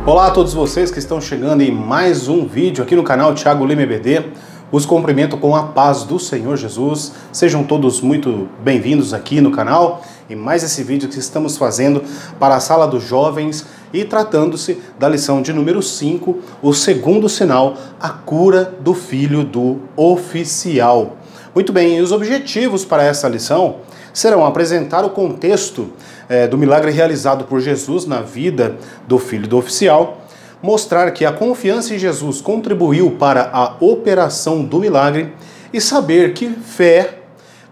Olá a todos vocês que estão chegando em mais um vídeo aqui no canal Thiago Lima EBD. Os cumprimento com a paz do Senhor Jesus. Sejam todos muito bem-vindos aqui no canal. E mais esse vídeo que estamos fazendo para a Sala dos Jovens e tratando-se da lição de número 5, o segundo sinal, a cura do filho do oficial. Muito bem, e os objetivos para essa lição serão apresentar o contexto do milagre realizado por Jesus na vida do filho do oficial, mostrar que a confiança em Jesus contribuiu para a operação do milagre e saber que fé,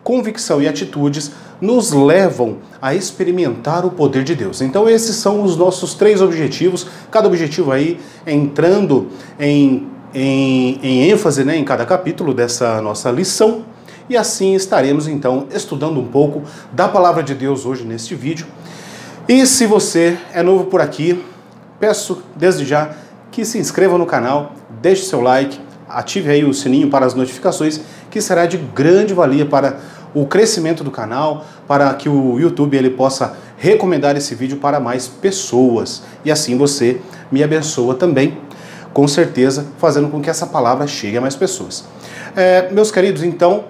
convicção e atitudes nos levam a experimentar o poder de Deus. Então esses são os nossos 3 objetivos, cada objetivo aí entrando em ênfase, em cada capítulo dessa nossa lição. E assim estaremos então estudando um pouco da Palavra de Deus hoje neste vídeo. E se você é novo por aqui, peço desde já que se inscreva no canal, deixe seu like, ative aí o sininho para as notificações, que será de grande valia para o crescimento do canal, para que o YouTube ele possa recomendar esse vídeo para mais pessoas. E assim você me abençoa também, com certeza, fazendo com que essa palavra chegue a mais pessoas. Meus queridos, então,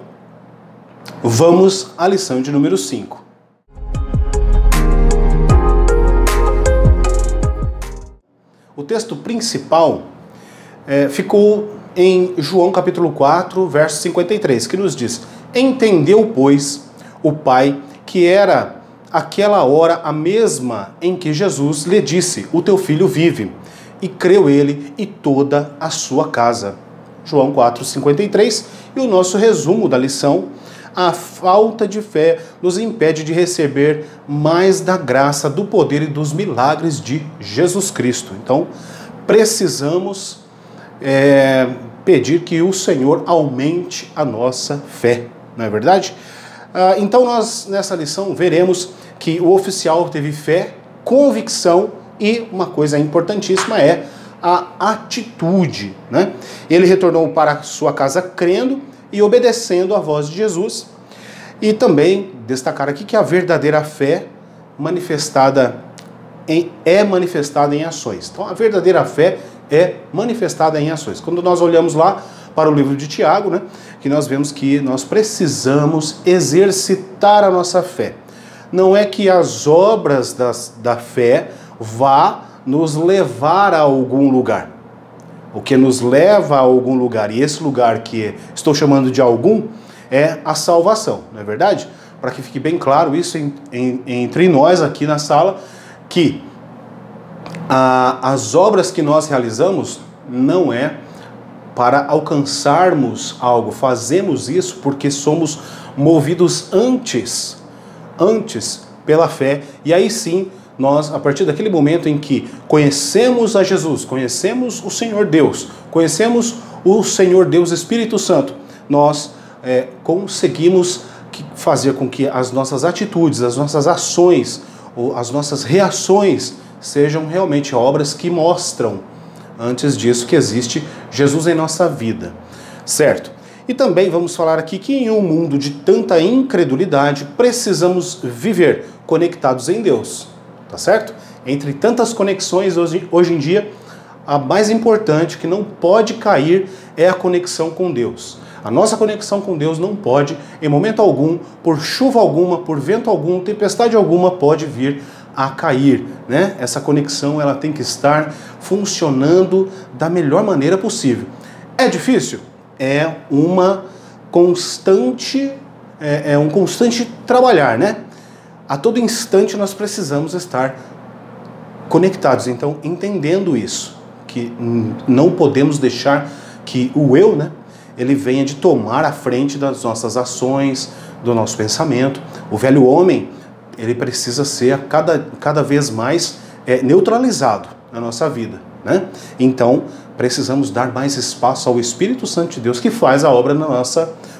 vamos à lição de número 5. O texto principal ficou em João capítulo 4, verso 53, que nos diz: Entendeu, pois, o pai que era aquela hora a mesma em que Jesus lhe disse: O teu filho vive. E creu ele e toda a sua casa. João 4, 53. E o nosso resumo da lição: a falta de fé nos impede de receber mais da graça, do poder e dos milagres de Jesus Cristo. Então, precisamos pedir que o Senhor aumente a nossa fé, não é verdade? Então, nós nessa lição veremos que o oficial teve fé, convicção e uma coisa importantíssima é a atitude, né? Ele retornou para sua casa crendo e obedecendo à voz de Jesus. E também destacar aqui que a verdadeira fé é manifestada em ações. Então a verdadeira fé é manifestada em ações. Quando nós olhamos lá para o livro de Tiago, né, que nós vemos que nós precisamos exercitar a nossa fé. Não é que as obras da fé vá nos levar a algum lugar. O que nos leva a algum lugar, e esse lugar que estou chamando de algum, é a salvação, não é verdade? Para que fique bem claro isso entre nós aqui na sala, que as obras que nós realizamos não é para alcançarmos algo, fazemos isso porque somos movidos antes pela fé, e aí sim, nós, a partir daquele momento em que conhecemos a Jesus, conhecemos o Senhor Deus, conhecemos o Senhor Deus Espírito Santo, nós conseguimos fazer com que as nossas atitudes, as nossas ações, ou as nossas reações sejam realmente obras que mostram, antes disso, que existe Jesus em nossa vida, certo? E também vamos falar aqui que em um mundo de tanta incredulidade, precisamos viver conectados em Deus. Tá certo? Entre tantas conexões hoje em dia, a mais importante, que não pode cair, é a conexão com Deus. A nossa conexão com Deus não pode, em momento algum, por chuva alguma, por vento algum, tempestade alguma, pode vir a cair, né? Essa conexão ela tem que estar funcionando da melhor maneira possível. É difícil? É uma constante, um constante trabalhar, né? A todo instante nós precisamos estar conectados, então entendendo isso, que não podemos deixar que o eu, né, ele venha de tomar a frente das nossas ações, do nosso pensamento. O velho homem, ele precisa ser cada vez mais neutralizado na nossa vida, né? Então precisamos dar mais espaço ao Espírito Santo de Deus, que faz a obra no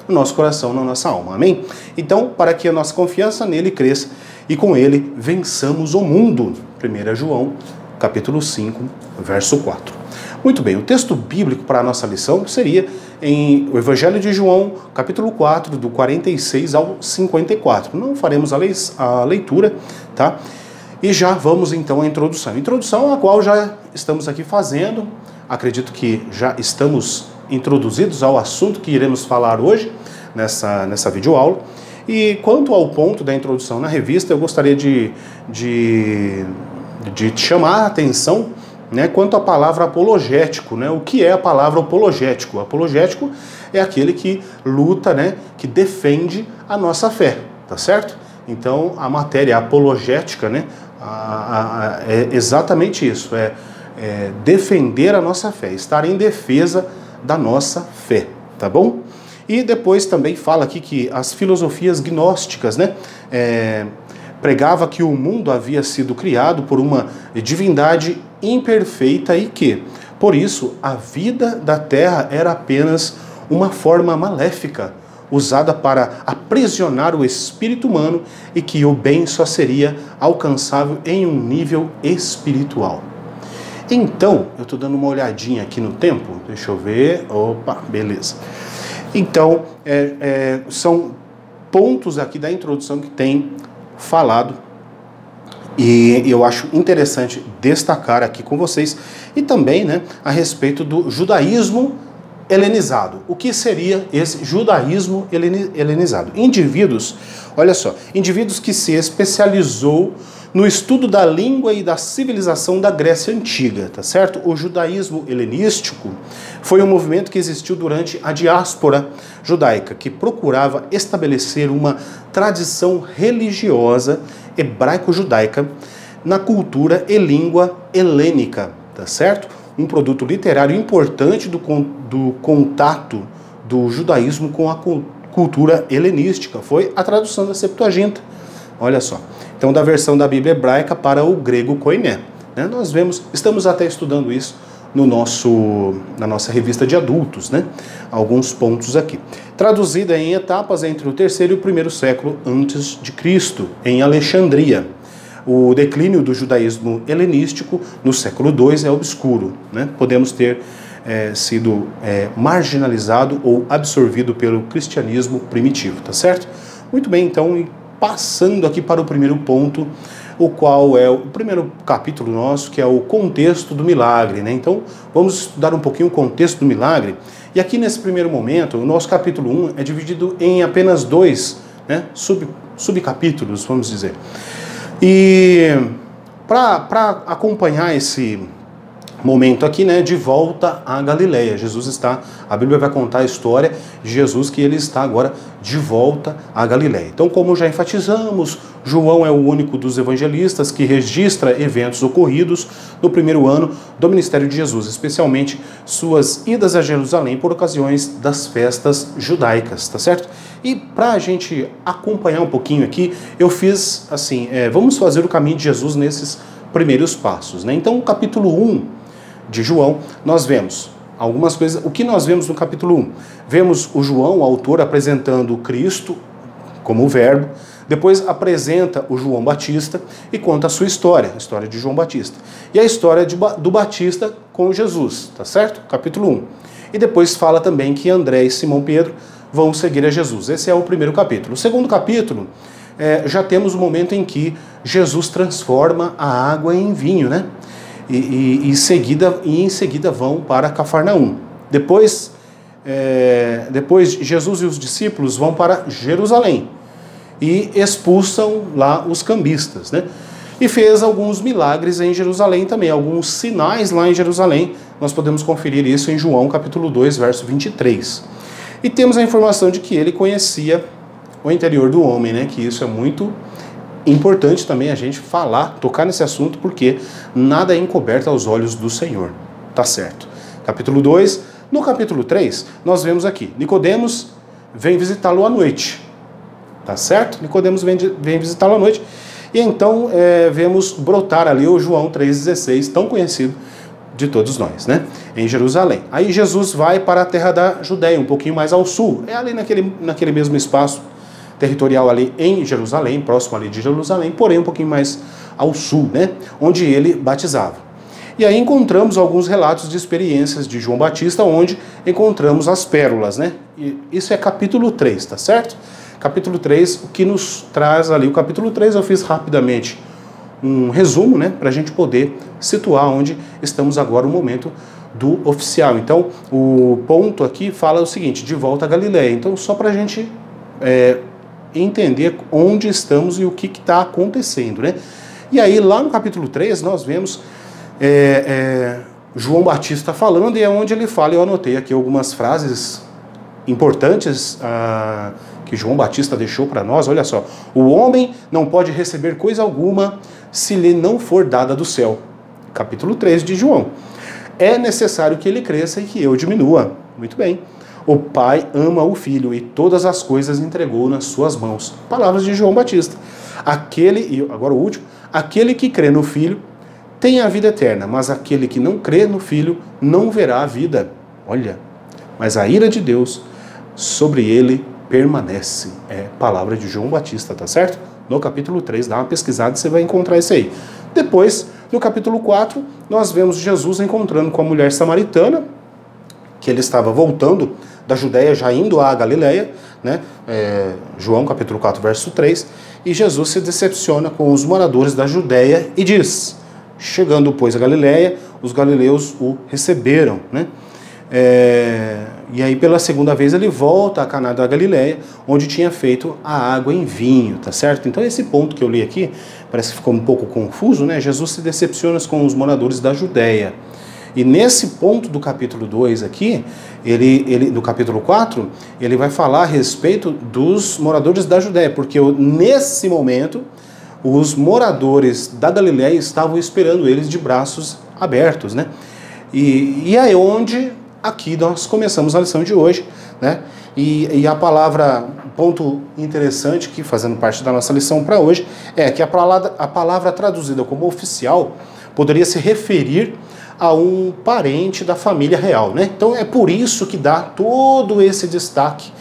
nosso coração, na nossa alma, amém? Então, para que a nossa confiança nele cresça e com ele vençamos o mundo. 1 João, capítulo 5, verso 4. Muito bem, o texto bíblico para a nossa lição seria em o Evangelho de João, capítulo 4, do 46 ao 54. Não faremos a leitura, tá? E já vamos então à introdução. Introdução a qual já estamos aqui fazendo. Acredito que já estamos introduzidos ao assunto que iremos falar hoje nessa videoaula. E quanto ao ponto da introdução na revista, eu gostaria de chamar a atenção, né, quanto à palavra apologético, né? O que é a palavra apologético? Apologético é aquele que luta, né, que defende a nossa fé, tá certo? Então a matéria apologética, né, é exatamente isso, é defender a nossa fé, estar em defesa da nossa fé, tá bom? E depois também fala aqui que as filosofias gnósticas, né, pregava que o mundo havia sido criado por uma divindade imperfeita e que, por isso, a vida da terra era apenas uma forma maléfica, usada para aprisionar o espírito humano e que o bem só seria alcançável em um nível espiritual. Então, eu estou dando uma olhadinha aqui no tempo, deixa eu ver, opa, beleza. Então, são pontos aqui da introdução que tem falado e eu acho interessante destacar aqui com vocês e também, né, a respeito do judaísmo helenizado. O que seria esse judaísmo helenizado? Indivíduos, olha só, indivíduos que se especializou no estudo da língua e da civilização da Grécia Antiga, tá certo? O judaísmo helenístico foi um movimento que existiu durante a diáspora judaica, que procurava estabelecer uma tradição religiosa hebraico-judaica na cultura e língua helênica, tá certo? Um produto literário importante do contato do judaísmo com a cultura helenística foi a tradução da Septuaginta. Olha só. Então, da versão da Bíblia hebraica para o grego koiné. Né? Nós estamos até estudando isso na nossa revista de adultos, né? Alguns pontos aqui. Traduzida em etapas entre o terceiro e o primeiro século antes de Cristo, em Alexandria. O declínio do judaísmo helenístico no século II é obscuro, né? Podemos ter sido marginalizado ou absorvido pelo cristianismo primitivo, tá certo? Muito bem, então, passando aqui para o primeiro ponto, o qual é o primeiro capítulo nosso, que é o contexto do milagre, né? Então, vamos estudar um pouquinho o contexto do milagre. E aqui nesse primeiro momento, o nosso capítulo 1 é dividido em apenas dois, né, subcapítulos, vamos dizer. E para acompanhar esse momento aqui, né, de volta à Galileia, a Bíblia vai contar a história de Jesus, que ele está agora de volta à Galileia. Então, como já enfatizamos, João é o único dos evangelistas que registra eventos ocorridos no primeiro ano do ministério de Jesus, especialmente suas idas a Jerusalém por ocasiões das festas judaicas, tá certo? E para a gente acompanhar um pouquinho aqui, eu fiz assim, vamos fazer o caminho de Jesus nesses primeiros passos, né? Então, o capítulo 1 de João, nós vemos algumas coisas. O que nós vemos no capítulo 1? Vemos o João, o autor, apresentando Cristo como o verbo, depois apresenta o João Batista e conta a sua história, a história de João Batista. E a história do Batista com Jesus, tá certo? Capítulo 1. E depois fala também que André e Simão Pedro vão seguir a Jesus. Esse é o primeiro capítulo. O segundo capítulo, já temos o momento em que Jesus transforma a água em vinho, né? E em seguida vão para Cafarnaum. Depois Jesus e os discípulos vão para Jerusalém e expulsam lá os cambistas, né? E fez alguns milagres em Jerusalém também, alguns sinais lá em Jerusalém. Nós podemos conferir isso em João capítulo 2, verso 23. E temos a informação de que ele conhecia o interior do homem, né? Que isso é muito importante também a gente tocar nesse assunto, porque nada é encoberto aos olhos do Senhor. Tá certo. Capítulo 2. No capítulo 3, nós vemos aqui, Nicodemos vem visitá-lo à noite. Tá certo? Nicodemos vem visitá-lo à noite. E então vemos brotar ali o João 3,16, tão conhecido de todos nós, né? Em Jerusalém. Aí Jesus vai para a terra da Judéia, um pouquinho mais ao sul. É ali naquele mesmo espaço territorial ali em Jerusalém, próximo ali de Jerusalém, porém um pouquinho mais ao sul, né? Onde ele batizava. E aí encontramos alguns relatos de experiências de João Batista, onde encontramos as pérolas, né? E isso é capítulo 3, tá certo? Capítulo 3, o que nos traz ali? O capítulo 3 eu fiz rapidamente um resumo, né, para a gente poder situar onde estamos agora, o momento do oficial. Então, o ponto aqui fala o seguinte: de volta a Galileia. Então, só para a gente entender onde estamos e o que está acontecendo, né? E aí, lá no capítulo 3, nós vemos João Batista falando, e é onde ele fala, eu anotei aqui algumas frases importantes que João Batista deixou para nós. Olha só: o homem não pode receber coisa alguma se lhe não for dada do céu. Capítulo 3 de João. É necessário que ele cresça e que eu diminua. Muito bem. O Pai ama o Filho e todas as coisas entregou nas suas mãos. Palavras de João Batista. E agora o último: aquele que crê no Filho tem a vida eterna, mas aquele que não crê no Filho não verá a vida. Olha, mas a ira de Deus sobre ele permanece. É palavra de João Batista, tá certo? No capítulo 3, dá uma pesquisada e você vai encontrar isso aí. Depois, no capítulo 4, nós vemos Jesus encontrando com a mulher samaritana, que ele estava voltando da Judéia, já indo à Galileia, né? João capítulo 4, verso 3, e Jesus se decepciona com os moradores da Judéia e diz: chegando, pois, a Galileia, os galileus o receberam, né? E aí, pela segunda vez, ele volta a Caná da Galileia, onde tinha feito a água em vinho, tá certo? Então, esse ponto que eu li aqui, parece que ficou um pouco confuso, né? Jesus se decepciona com os moradores da Judéia. E nesse ponto do capítulo 2 aqui, do capítulo 4, ele vai falar a respeito dos moradores da Judéia, porque nesse momento, os moradores da Galileia estavam esperando eles de braços abertos, né? E é onde aqui nós começamos a lição de hoje, né? E a palavra, ponto interessante que fazendo parte da nossa lição para hoje, é que a palavra traduzida como oficial poderia se referir a um parente da família real, né? Então é por isso que dá todo esse destaque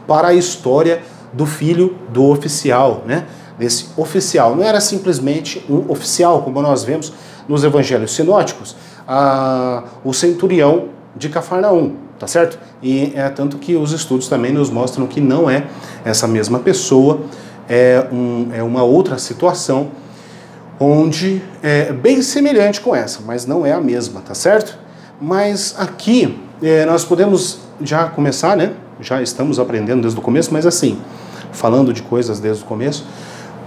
para a história do filho do oficial, né? Desse oficial. Não era simplesmente um oficial, como nós vemos nos evangelhos sinóticos, o centurião de Cafarnaum, tá certo? E é tanto que os estudos também nos mostram que não é essa mesma pessoa, é uma outra situação, onde é bem semelhante com essa, mas não é a mesma, tá certo? Mas aqui nós podemos já começar, né? Já estamos aprendendo desde o começo, mas assim, falando de coisas desde o começo,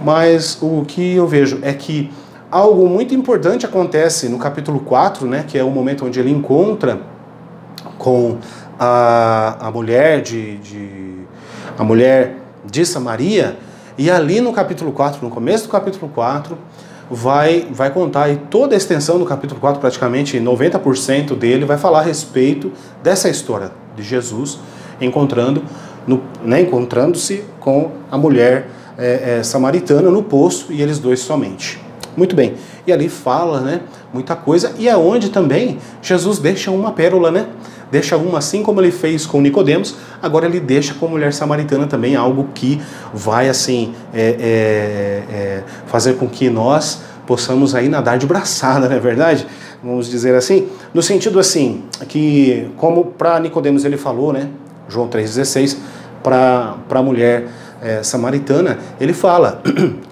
mas o que eu vejo é que algo muito importante acontece no capítulo 4, né? Que é o momento onde ele encontra com a mulher de Samaria, e ali no capítulo 4, no começo do capítulo 4, vai contar, e toda a extensão do capítulo 4, praticamente 90% dele, vai falar a respeito dessa história de Jesus encontrando-se com a mulher samaritana no poço, e eles dois somente. Muito bem, e ali fala, né, muita coisa, e é onde também Jesus deixa uma pérola, né? Deixa uma, assim como ele fez com Nicodemos, agora ele deixa com a mulher samaritana também, algo que vai assim fazer com que nós possamos aí nadar de braçada, não é verdade? Vamos dizer assim, no sentido assim, que como para Nicodemos ele falou, né, João 3,16, para a mulher samaritana, ele fala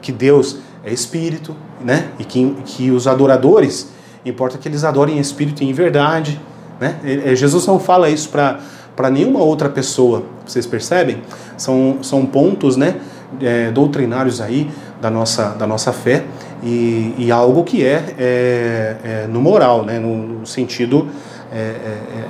que Deus é espírito, né, e que os adoradores, importa que eles adorem em espírito e em verdade, né? Jesus não fala isso para nenhuma outra pessoa, vocês percebem? São pontos, né, doutrinários aí da nossa fé, e algo que no moral, né, no sentido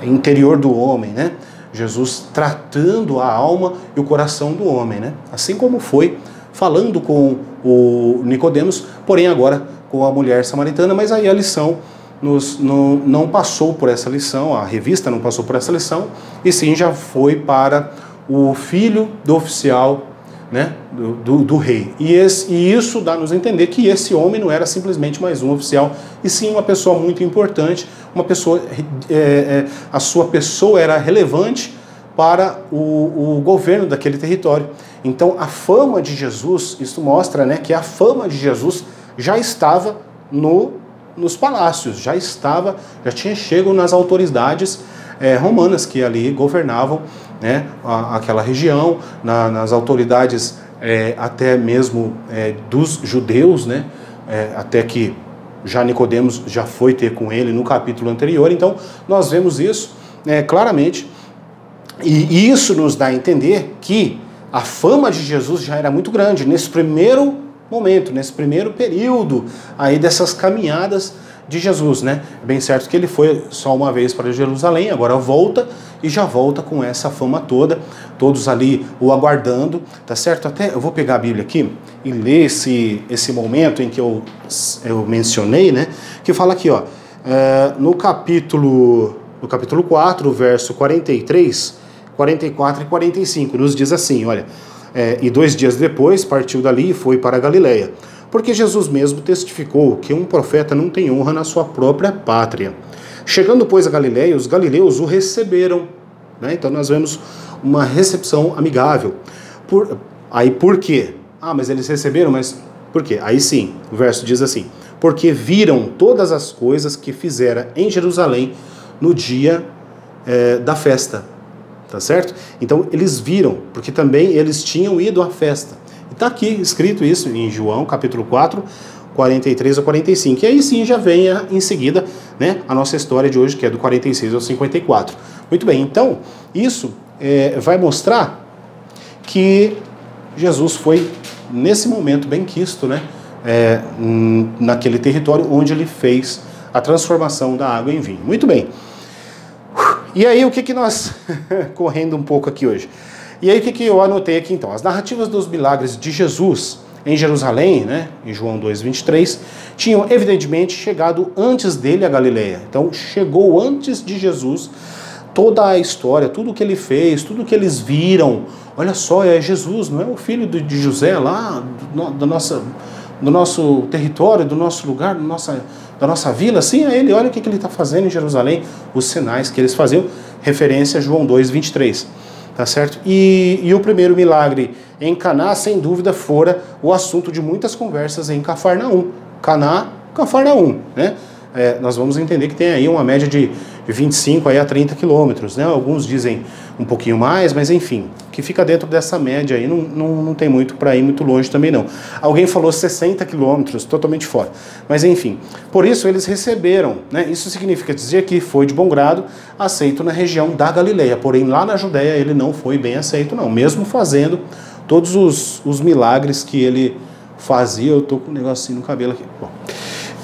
interior do homem, né? Jesus tratando a alma e o coração do homem, né? Assim como foi falando com o Nicodemos, porém agora com a mulher samaritana, mas aí a lição não passou por essa lição, a revista não passou por essa lição, e sim já foi para o filho do oficial, né, do rei. E isso dá-nos a entender que esse homem não era simplesmente mais um oficial, e sim uma pessoa muito importante, uma pessoa, a sua pessoa era relevante para o governo daquele território. Então a fama de Jesus, isso mostra, né, que a fama de Jesus já estava nos palácios, já tinha chego nas autoridades romanas que ali governavam, né, aquela região, nas autoridades até mesmo dos judeus, né, até que já Nicodemos já foi ter com ele no capítulo anterior. Então nós vemos isso claramente, e isso nos dá a entender que a fama de Jesus já era muito grande nesse primeiro momento, nesse primeiro período aí dessas caminhadas de Jesus, né? É bem certo que ele foi só uma vez para Jerusalém, agora volta e já volta com essa fama toda, todos ali o aguardando, tá certo? Até eu vou pegar a Bíblia aqui e ler esse momento em que eu mencionei, né? Que fala aqui, ó, no capítulo 4, verso 43, 44 e 45, nos diz assim, olha, e 2 dias depois partiu dali e foi para a Galileia, porque Jesus mesmo testificou que um profeta não tem honra na sua própria pátria. Chegando, pois, a Galileia, os galileus o receberam, né? Então nós vemos uma recepção amigável. Por quê? Mas eles receberam, mas por quê? Aí sim, o verso diz assim, porque viram todas as coisas que fizera em Jerusalém no dia da festa, tá certo? Então eles viram, porque também eles tinham ido à festa. E está aqui escrito isso em João, capítulo 4, 43 a 45. E aí sim já vem em seguida, né, a nossa história de hoje, que é do 46 ao 54. Muito bem, então isso vai mostrar que Jesus foi, nesse momento, bem quisto, né, naquele território onde ele fez a transformação da água em vinho. Muito bem. E aí o que nós, correndo um pouco aqui hoje, e aí o que eu anotei aqui então? As narrativas dos milagres de Jesus em Jerusalém, né, em João 2,23, tinham evidentemente chegado antes dele a Galileia. Então chegou antes de Jesus toda a história, tudo o que ele fez, tudo o que eles viram. Olha só, é Jesus, não é o filho de José lá, do nosso território, do nosso lugar, da nossa vila? Sim, é ele, olha o que ele está fazendo em Jerusalém, os sinais que eles faziam, referência a João 2,23. Tá certo? E o primeiro milagre em Caná, sem dúvida, fora o assunto de muitas conversas em Cafarnaum. Cafarnaum, né? Nós vamos entender que tem aí uma média de 25 aí a 30 quilômetros, né? Alguns dizem um pouquinho mais, mas enfim, que fica dentro dessa média aí, não tem muito para ir muito longe também não. Alguém falou 60 quilômetros, totalmente fora. Mas enfim, por isso eles receberam, né? Isso significa dizer que foi de bom grado aceito na região da Galileia, porém lá na Judéia ele não foi bem aceito não, mesmo fazendo todos os milagres que ele fazia. Eu tô com um negocinho no cabelo aqui. Bom,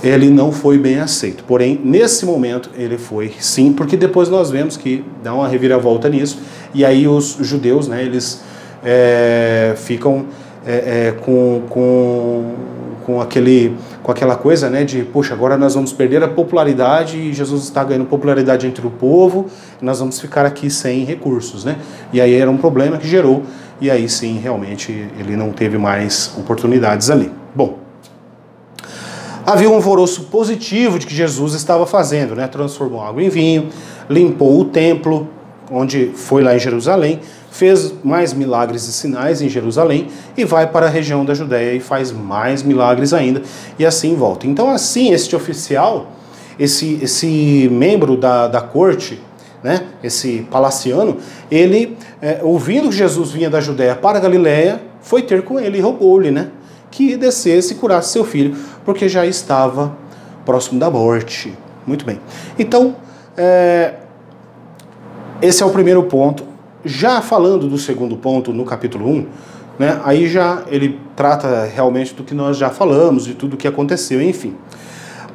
ele não foi bem aceito. Porém, nesse momento, ele foi sim, porque depois nós vemos que dá uma reviravolta nisso, e aí os judeus, né, eles ficam com aquela coisa, né, de, poxa, agora nós vamos perder a popularidade, e Jesus está ganhando popularidade entre o povo, e nós vamos ficar aqui sem recursos, né? E aí era um problema que gerou, e aí sim, realmente, ele não teve mais oportunidades ali. Bom, havia um alvoroço positivo de que Jesus estava fazendo, né? Transformou água em vinho, limpou o templo, onde foi lá em Jerusalém, fez mais milagres e sinais em Jerusalém e vai para a região da Judéia e faz mais milagres ainda e assim volta. Então assim, este oficial, esse membro da corte, né? Esse palaciano, ele, ouvindo que Jesus vinha da Judéia para a Galileia, foi ter com ele e rogou-lhe, né, que descesse e curasse seu filho, porque já estava próximo da morte. Muito bem. Então, esse é o primeiro ponto. Já falando do segundo ponto, no capítulo 1, né, aí já ele trata realmente do que nós já falamos, de tudo o que aconteceu, enfim.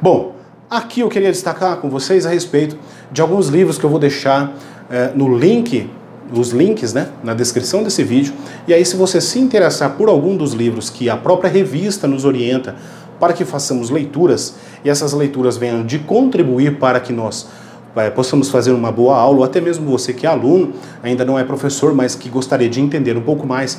Bom, aqui eu queria destacar com vocês a respeito de alguns livros que eu vou deixar no link, os links, né, na descrição desse vídeo. E aí, se você se interessar por algum dos livros que a própria revista nos orienta para que façamos leituras, e essas leituras venham de contribuir para que nós possamos fazer uma boa aula, ou até mesmo você que é aluno, ainda não é professor, mas que gostaria de entender um pouco mais,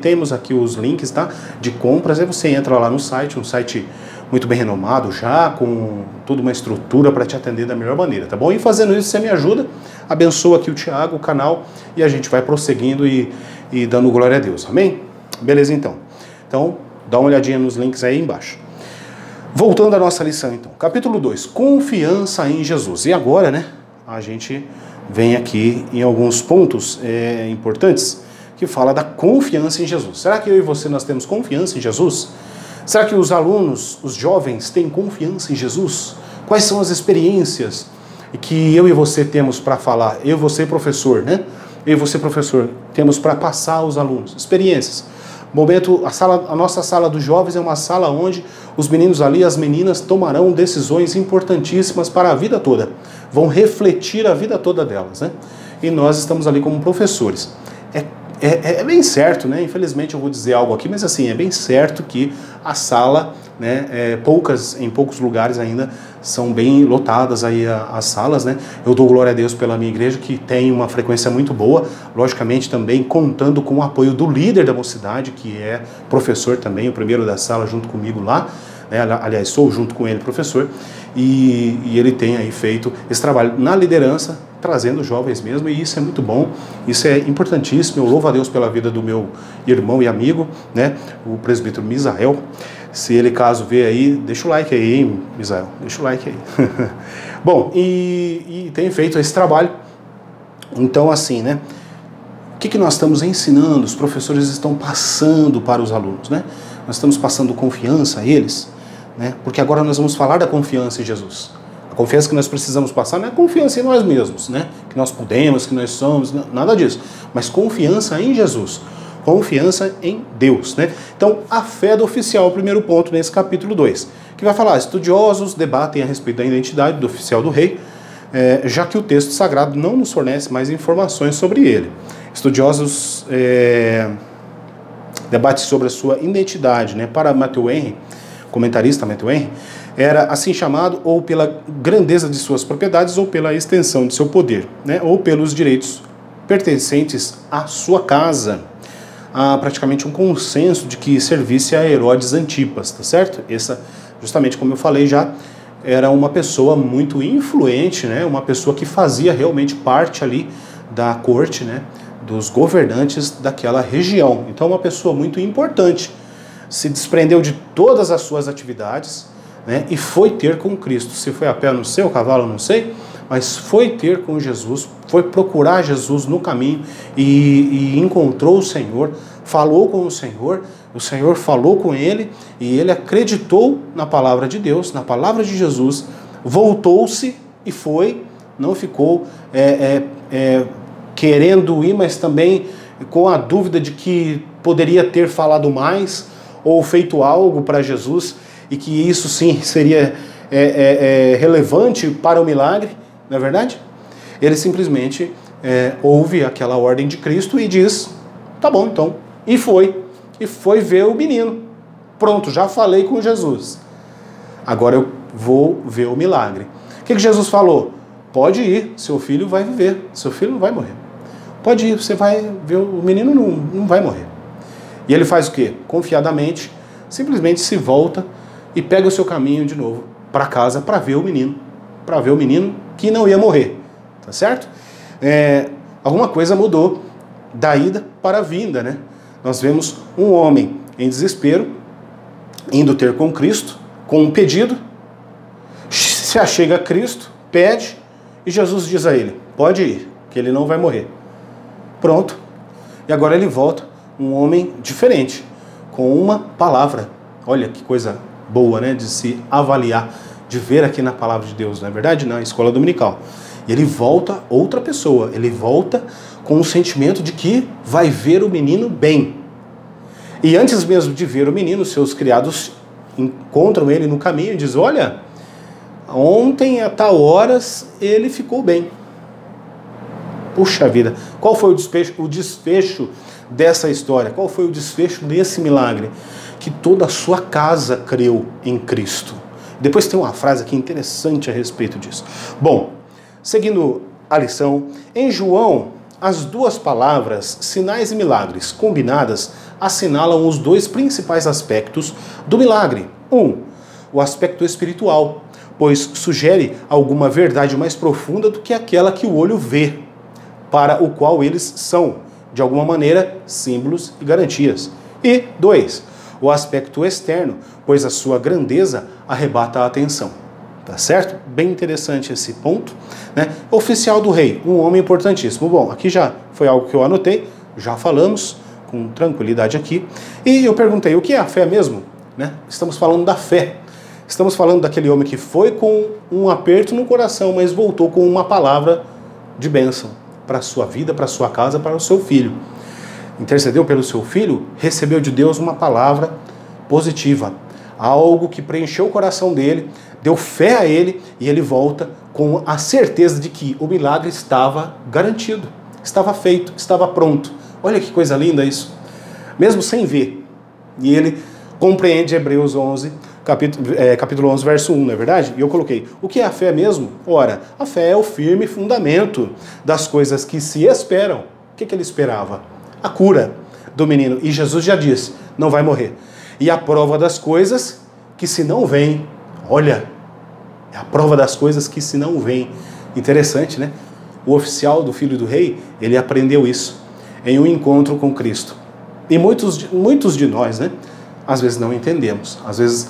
temos aqui os links, tá, de compras. Aí você entra lá no site, um site muito bem renomado já, com toda uma estrutura para te atender da melhor maneira, tá bom? E fazendo isso, você me ajuda, abençoa aqui o Thiago, o canal, e a gente vai prosseguindo e dando glória a Deus, amém? Beleza, então. Então, dá uma olhadinha nos links aí embaixo. Voltando à nossa lição, então. Capítulo 2, confiança em Jesus. E agora, né, a gente vem aqui em alguns pontos importantes, que fala da confiança em Jesus. Será que eu e você, nós temos confiança em Jesus? Será que os alunos, os jovens, têm confiança em Jesus? Quais são as experiências que eu e você temos para falar? Eu e você, professor, né? Eu e você, professor, temos para passar aos alunos. Experiências. Momento, a nossa sala dos jovens é uma sala onde os meninos ali, as meninas, tomarão decisões importantíssimas para a vida toda. Vão refletir a vida toda delas, né? E nós estamos ali como professores. É bem certo, né? Infelizmente eu vou dizer algo aqui, mas assim, é bem certo que a sala, né, em poucos lugares ainda são bem lotadas aí as salas, né? Eu dou glória a Deus pela minha igreja, que tem uma frequência muito boa, logicamente também contando com o apoio do líder da mocidade, que é professor também, o primeiro da sala junto comigo lá, né? Aliás, sou junto com ele professor, e ele tem aí feito esse trabalho na liderança, trazendo jovens mesmo, e isso é muito bom, isso é importantíssimo. Eu louvo a Deus pela vida do meu irmão e amigo, né, o presbítero Misael. Se ele caso vê aí, deixa o like aí, hein, Misael, deixa o like aí. Bom, e tem feito esse trabalho. Então assim, né, o que nós estamos ensinando, os professores estão passando para os alunos, né? Nós estamos passando confiança a eles, né? Porque agora nós vamos falar da confiança em Jesus. A confiança que nós precisamos passar não é confiança em nós mesmos, né? Que nós podemos, que nós somos, nada disso. Mas confiança em Jesus, confiança em Deus, né? Então, a fé do oficial, o primeiro ponto nesse capítulo 2, que vai falar, estudiosos debatem a respeito da identidade do oficial do rei, já que o texto sagrado não nos fornece mais informações sobre ele. Estudiosos debatem sobre a sua identidade, né? Para Matthew Henry, comentarista Matthew Henry, era assim chamado ou pela grandeza de suas propriedades ou pela extensão de seu poder, né? Ou pelos direitos pertencentes à sua casa. Há praticamente um consenso de que servisse a Herodes Antipas, tá certo? Essa, justamente como eu falei já, era uma pessoa muito influente, né? Uma pessoa que fazia realmente parte ali da corte, né? Dos governantes daquela região. Então uma pessoa muito importante. Se desprendeu de todas as suas atividades, né, e foi ter com Cristo. Se foi a pé, não sei, o cavalo, não sei, mas foi ter com Jesus, foi procurar Jesus no caminho e encontrou o Senhor, falou com o Senhor falou com ele e ele acreditou na palavra de Deus, na palavra de Jesus, voltou-se e foi, não ficou querendo ir, mas também com a dúvida de que poderia ter falado mais ou feito algo para Jesus e que isso sim seria relevante para o milagre, não é verdade? Ele simplesmente ouve aquela ordem de Cristo e diz, tá bom então, e foi ver o menino. Pronto, já falei com Jesus, agora eu vou ver o milagre. O que Jesus falou? Pode ir, seu filho vai viver, seu filho não vai morrer. Pode ir, você vai ver, o menino não vai morrer. E ele faz o quê? Confiadamente, simplesmente se volta e pega o seu caminho de novo para casa para ver o menino que não ia morrer, tá certo? Alguma coisa mudou da ida para a vinda, né? Nós vemos um homem em desespero, indo ter com Cristo, com um pedido, se achega a Cristo, pede, e Jesus diz a ele, pode ir, que ele não vai morrer. Pronto. E agora ele volta, um homem diferente, com uma palavra. Olha que coisa boa, né, de se avaliar, de ver aqui na palavra de Deus, não é verdade? Na escola dominical. E ele volta outra pessoa, ele volta com o sentimento de que vai ver o menino bem. E antes mesmo de ver o menino, seus criados encontram ele no caminho e dizem, olha, ontem a tal horas ele ficou bem. Puxa vida, qual foi o desfecho dessa história? Qual foi o desfecho desse milagre? Que toda a sua casa creu em Cristo. Depois tem uma frase aqui interessante a respeito disso. Bom, seguindo a lição, em João, as duas palavras, sinais e milagres, combinadas, assinalam os dois principais aspectos do milagre. O aspecto espiritual, pois sugere alguma verdade mais profunda do que aquela que o olho vê, para o qual eles são, de alguma maneira, símbolos e garantias. E 2, o aspecto externo, pois a sua grandeza arrebata a atenção. Tá certo? Bem interessante esse ponto, né? Oficial do rei, um homem importantíssimo. Bom, aqui já foi algo que eu anotei, já falamos com tranquilidade aqui. E eu perguntei, o que é a fé mesmo? né? Estamos falando da fé. Estamos falando daquele homem que foi com um aperto no coração, mas voltou com uma palavra de bênção para a sua vida, para a sua casa, para o seu filho. Intercedeu pelo seu filho, recebeu de Deus uma palavra positiva, algo que preencheu o coração dele, deu fé a ele, e ele volta com a certeza de que o milagre estava garantido, estava feito, estava pronto. Olha que coisa linda isso, mesmo sem ver. E ele compreende Hebreus 11, capítulo 11, verso 1, não é verdade? E eu coloquei, o que é a fé mesmo? Ora, a fé é o firme fundamento das coisas que se esperam. O que ele esperava? A cura do menino. E Jesus já disse, não vai morrer. E a prova das coisas que se não vêm. Olha, é a prova das coisas que se não vêm. Interessante, né? O oficial do Filho do Rei, ele aprendeu isso em um encontro com Cristo. E muitos de nós, né? Às vezes não entendemos. Às vezes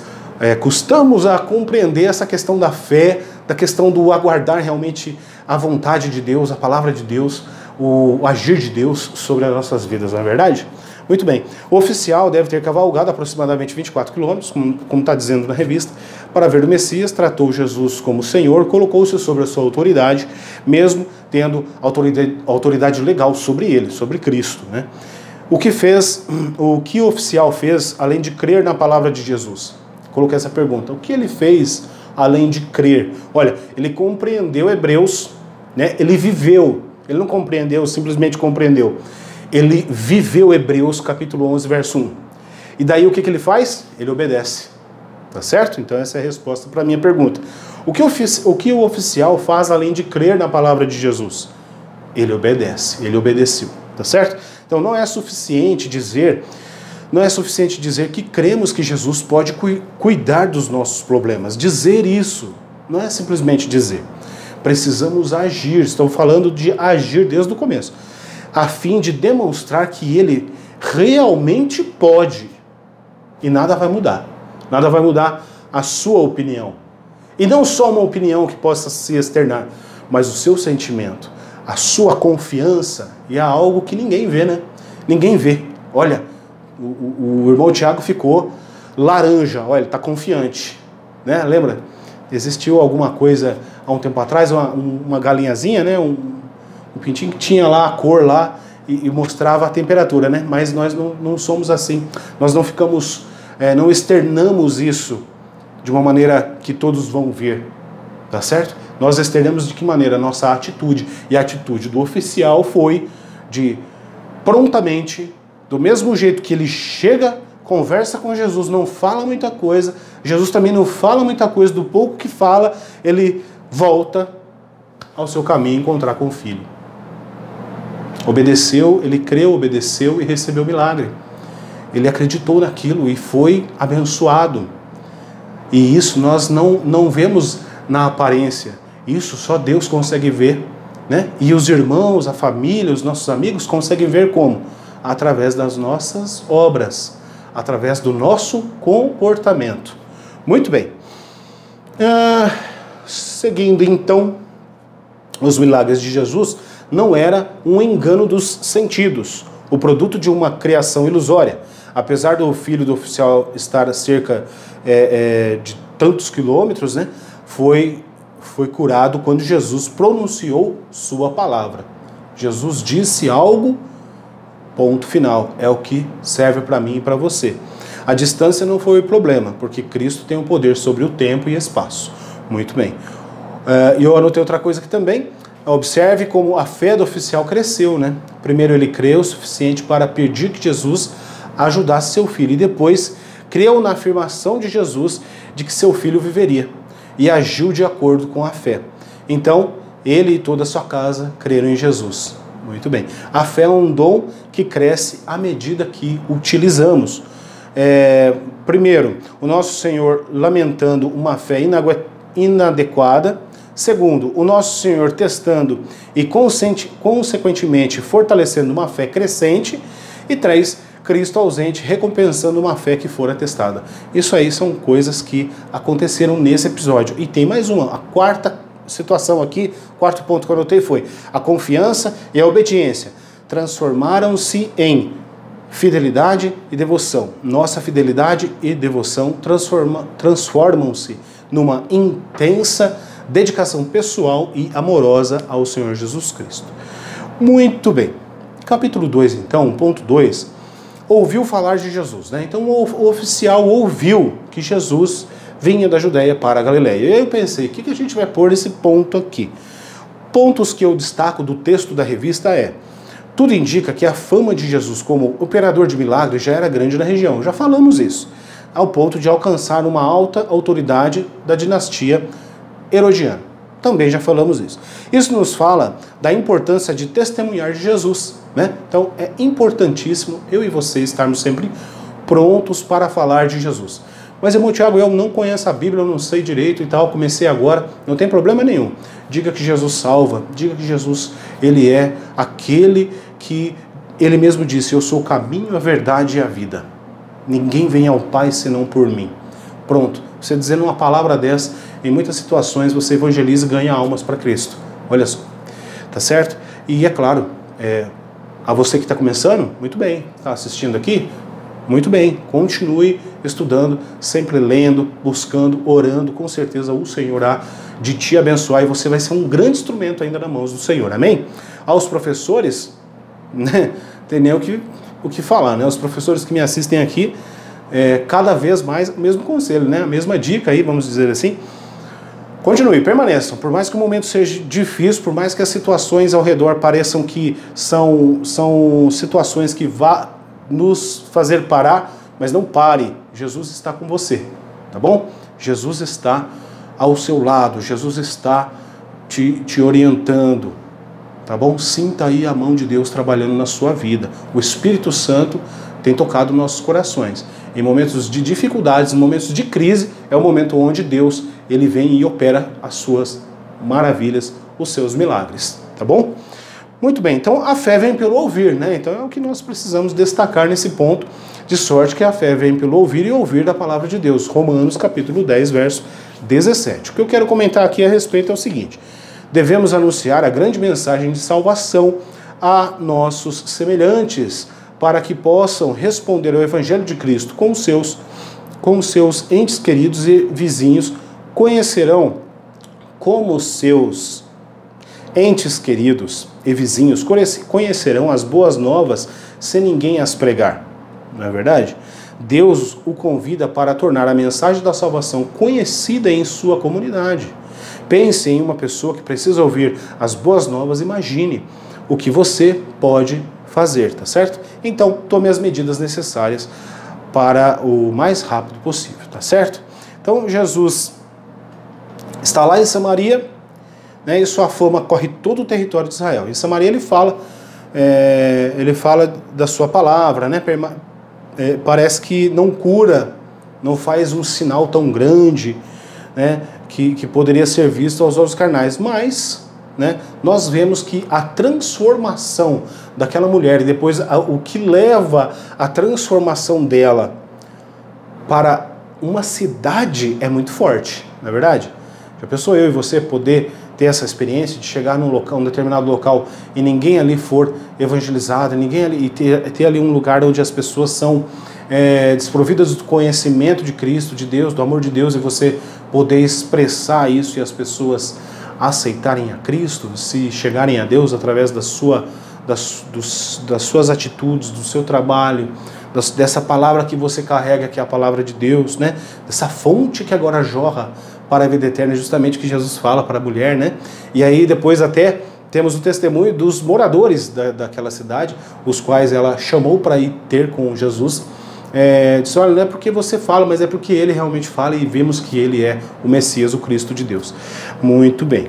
custamos a compreender essa questão da fé, da questão do aguardar realmente a vontade de Deus, a palavra de Deus, o agir de Deus sobre as nossas vidas, não é verdade? Muito bem. O oficial deve ter cavalgado aproximadamente 24 quilômetros, como está dizendo na revista, para ver o Messias, tratou Jesus como Senhor, colocou-se sobre a sua autoridade, mesmo tendo autoridade legal sobre ele, sobre Cristo, né? O que o oficial fez, além de crer na palavra de Jesus? Coloquei essa pergunta. O que ele fez, além de crer? Olha, ele compreendeu Hebreus, né? Ele viveu. Ele não compreendeu, simplesmente compreendeu. Ele viveu Hebreus, capítulo 11, verso 1. E daí o que ele faz? Ele obedece. Tá certo? Então essa é a resposta para a minha pergunta. O que o oficial faz, além de crer na palavra de Jesus? Ele obedece. Ele obedeceu. Tá certo? Então não é suficiente dizer que cremos que Jesus pode cuidar dos nossos problemas. Dizer isso não é simplesmente dizer. Precisamos agir. Estou falando de agir desde o começo, a fim de demonstrar que ele realmente pode. E nada vai mudar. Nada vai mudar a sua opinião. E não só uma opinião que possa se externar, mas o seu sentimento, a sua confiança, e é algo que ninguém vê, né? Ninguém vê. Olha, o irmão Tiago ficou laranja, olha, ele está confiante, né? Lembra? Existiu alguma coisa há um tempo atrás, uma galinhazinha, né? Um pintinho que tinha lá a cor lá e mostrava a temperatura, né? Mas nós não somos assim. Nós não ficamos, não externamos isso de uma maneira que todos vão ver, tá certo? Nós externamos de que maneira? Nossa atitude. E a atitude do oficial foi de prontamente, do mesmo jeito que ele chega, conversa com Jesus, não fala muita coisa, Jesus também não fala muita coisa, do pouco que fala, ele volta ao seu caminho encontrar com o filho. Obedeceu, ele creu, obedeceu e recebeu o milagre. Ele acreditou naquilo e foi abençoado. E isso nós não vemos na aparência. Isso só Deus consegue ver, né? E os irmãos, a família, os nossos amigos conseguem ver como? Através das nossas obras, através do nosso comportamento. Muito bem. Seguindo então, os milagres de Jesus não era um engano dos sentidos, o produto de uma criação ilusória. Apesar do filho do oficial estar a cerca de tantos quilômetros, né, foi curado quando Jesus pronunciou sua palavra. Jesus disse algo, ponto final. É o que serve para mim e para você. A distância não foi o problema, porque Cristo tem o poder sobre o tempo e espaço. Muito bem. E eu anotei outra coisa aqui também. Observe como a fé do oficial cresceu, né? Primeiro ele creu o suficiente para pedir que Jesus ajudasse seu filho. E depois creu na afirmação de Jesus de que seu filho viveria. E agiu de acordo com a fé. Então, ele e toda a sua casa creram em Jesus. Muito bem. A fé é um dom que cresce à medida que utilizamos. Primeiro, o nosso Senhor lamentando uma fé inadequada. Segundo, o nosso Senhor testando e consequentemente fortalecendo uma fé crescente. E três, Cristo ausente recompensando uma fé que fora testada. Isso aí são coisas que aconteceram nesse episódio. E tem mais uma, a quarta situação aqui, quarto ponto que eu anotei foi a confiança e a obediência transformaram-se em Fidelidade e devoção. Nossa fidelidade e devoção transformam-se numa intensa dedicação pessoal e amorosa ao Senhor Jesus Cristo. Muito bem. Capítulo 2, então, ponto 2, ouviu falar de Jesus, né? Então o oficial ouviu que Jesus vinha da Judéia para a Galileia. E aí eu pensei, o que a gente vai pôr nesse ponto aqui? Pontos que eu destaco do texto da revista é: tudo indica que a fama de Jesus como operador de milagres já era grande na região. Já falamos isso, ao ponto de alcançar uma alta autoridade da dinastia herodiana. Também já falamos isso. Isso nos fala da importância de testemunhar de Jesus, né? Então é importantíssimo eu e você estarmos sempre prontos para falar de Jesus. Mas, irmão Tiago, eu não conheço a Bíblia, eu não sei direito e tal, comecei agora, não tem problema nenhum. Diga que Jesus salva, diga que Jesus, ele é aquele que ele mesmo disse: eu sou o caminho, a verdade e a vida. Ninguém vem ao Pai senão por mim. Pronto, você dizendo uma palavra dessa, em muitas situações você evangeliza e ganha almas para Cristo. Olha só, tá certo? E é claro, a você que está começando, muito bem, está assistindo aqui, muito bem, continue estudando, sempre lendo, buscando, orando, com certeza o Senhor há de te abençoar e você vai ser um grande instrumento ainda nas mãos do Senhor, amém? Aos professores, né, tem nem o que falar, né? Os professores que me assistem aqui, cada vez mais o mesmo conselho, né? A mesma dica aí, vamos dizer assim. Continue, permaneçam, por mais que o momento seja difícil, por mais que as situações ao redor pareçam que são situações que vão nos fazer parar, mas não pare, Jesus está com você, tá bom? Jesus está ao seu lado, Jesus está te orientando, tá bom? Sinta aí a mão de Deus trabalhando na sua vida. O Espírito Santo tem tocado nossos corações. Em momentos de dificuldades, em momentos de crise, é o momento onde Deus, ele vem e opera as suas maravilhas, os seus milagres, tá bom? Muito bem, então a fé vem pelo ouvir, né? Então é o que nós precisamos destacar nesse ponto, de sorte que a fé vem pelo ouvir e ouvir da palavra de Deus. Romanos capítulo 10, verso 17. O que eu quero comentar aqui a respeito é o seguinte: devemos anunciar a grande mensagem de salvação a nossos semelhantes, para que possam responder ao Evangelho de Cristo com seus entes queridos e vizinhos, conhecerão como seus entes queridos e vizinhos conhecerão as boas novas sem ninguém as pregar. Não é verdade? Deus o convida para tornar a mensagem da salvação conhecida em sua comunidade. Pense em uma pessoa que precisa ouvir as boas novas, imagine o que você pode fazer, tá certo? Então, tome as medidas necessárias para o mais rápido possível, tá certo? Então, Jesus está lá em Samaria, né, e sua fama corre todo o território de Israel. Em Samaria ele fala da sua palavra, né? Parece que não cura, não faz um sinal tão grande, né, que poderia ser visto aos olhos carnais, mas, né, nós vemos que a transformação daquela mulher e depois o que leva a transformação dela para uma cidade é muito forte, não é verdade? Já pensou eu e você poder ter essa experiência de chegar num local, um determinado local e ninguém ali for evangelizado, ninguém ali, e ter ali um lugar onde as pessoas são desprovidas do conhecimento de Cristo, de Deus, do amor de Deus, e você poder expressar isso e as pessoas aceitarem a Cristo, se chegarem a Deus através das suas atitudes, do seu trabalho, dessa palavra que você carrega, que é a palavra de Deus, né? Dessa fonte que agora jorra para a vida eterna, justamente que Jesus fala para a mulher, né? E aí depois até temos o testemunho dos moradores daquela cidade, os quais ela chamou para ir ter com Jesus. Disse: olha, não é porque você fala, mas é porque ele realmente fala, e vemos que ele é o Messias, o Cristo de Deus. Muito bem.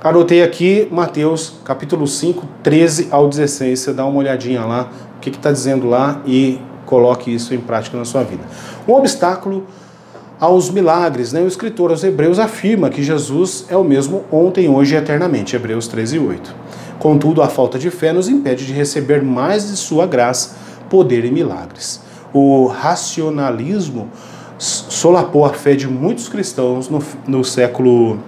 Anotei aqui Mateus capítulo 5, 13 ao 16. Você dá uma olhadinha lá, o que está dizendo lá, e coloque isso em prática na sua vida. Um obstáculo aos milagres, né? O escritor aos Hebreus afirma que Jesus é o mesmo ontem, hoje e eternamente. Hebreus 13, 8. Contudo, a falta de fé nos impede de receber mais de sua graça, poder e milagres. O racionalismo solapou a fé de muitos cristãos no século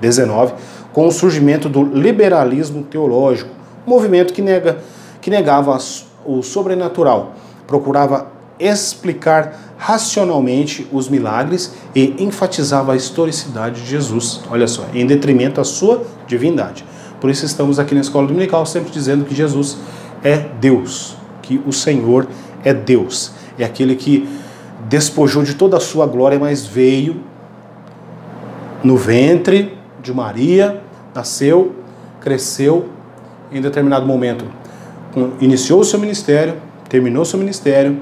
XIX, com o surgimento do liberalismo teológico, um movimento que negava o sobrenatural, procurava explicar racionalmente os milagres e enfatizava a historicidade de Jesus, olha só, em detrimento à sua divindade. Por isso estamos aqui na Escola Dominical sempre dizendo que Jesus é Deus, que o Senhor é Deus, é aquele que despojou de toda a sua glória, mas veio no ventre de Maria, nasceu, cresceu, em determinado momento iniciou o seu ministério, terminou seu ministério,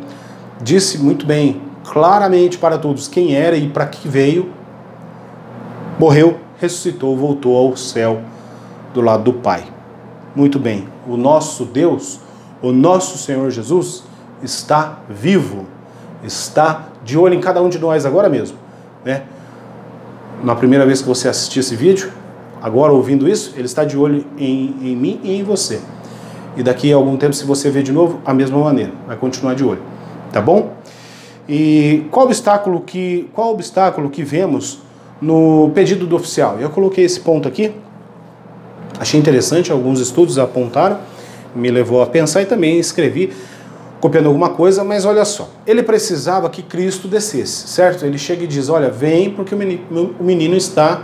disse muito bem, claramente para todos quem era e para que veio, morreu, ressuscitou, voltou ao céu do lado do Pai. Muito bem, o nosso Deus, o nosso Senhor Jesus está vivo, está de olho em cada um de nós agora mesmo, né? Na primeira vez que você assistir esse vídeo, agora ouvindo isso, ele está de olho em mim e em você. E daqui a algum tempo, se você ver de novo, a mesma maneira, vai continuar de olho, tá bom? E qual obstáculo que vemos no pedido do oficial? Eu coloquei esse ponto aqui, achei interessante, alguns estudos apontaram, me levou a pensar e também escrevi, copiando alguma coisa, mas olha só, ele precisava que Cristo descesse, certo? Ele chega e diz, olha, vem porque o menino está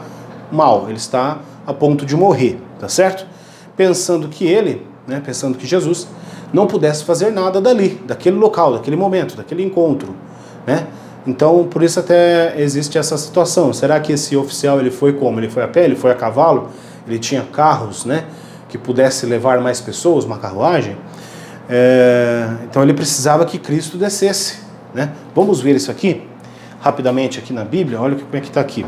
mal, ele está a ponto de morrer, tá certo? Pensando que Jesus não pudesse fazer nada dali, daquele local, daquele momento, daquele encontro, né? Então, por isso até existe essa situação. Será que esse oficial ele foi como? Ele foi a pé? Ele foi a cavalo? Ele tinha carros, né? Que pudesse levar mais pessoas, uma carruagem? Então ele precisava que Cristo descesse, né? Vamos ver isso aqui, rapidamente aqui na Bíblia, olha como é que está aqui.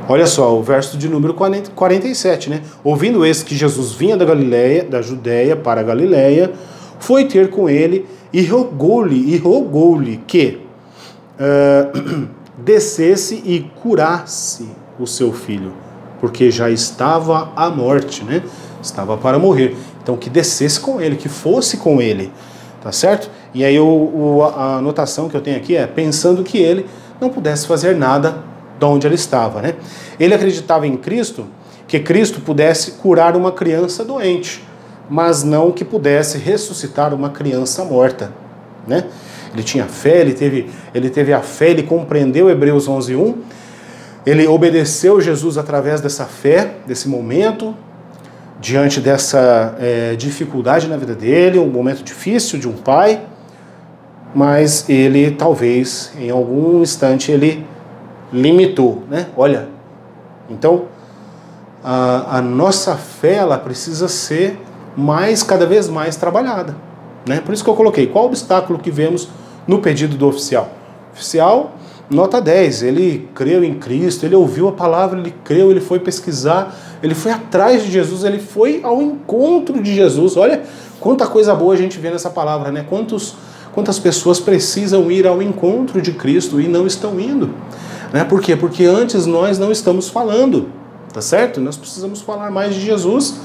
Olha só, o verso de número 47, né? Ouvindo esse que Jesus vinha da Galileia, da Judéia para a Galileia, foi ter com ele e rogou-lhe que descesse e curasse o seu filho, porque já estava à morte, né? Estava para morrer. Então que descesse com ele, que fosse com ele, tá certo? E aí a anotação que eu tenho aqui é pensando que ele não pudesse fazer nada de onde ele estava, né? Ele acreditava em Cristo, que Cristo pudesse curar uma criança doente, mas não que pudesse ressuscitar uma criança morta, né? Ele tinha fé, ele teve a fé, ele compreendeu Hebreus 11:1, ele obedeceu Jesus através dessa fé, desse momento, diante dessa dificuldade na vida dele, um momento difícil de um pai, mas ele talvez, em algum instante, ele limitou, né? Olha, então, a nossa fé, ela precisa ser cada vez mais trabalhada, né? Por isso que eu coloquei, qual obstáculo que vemos no pedido do oficial? O oficial, nota 10, ele creu em Cristo, ele ouviu a palavra, ele creu, ele foi pesquisar, ele foi atrás de Jesus, ele foi ao encontro de Jesus. Olha quanta coisa boa a gente vê nessa palavra, né? Quantas pessoas precisam ir ao encontro de Cristo e não estão indo, né? Por quê? Porque antes nós não estamos falando, tá certo? Nós precisamos falar mais de Jesus,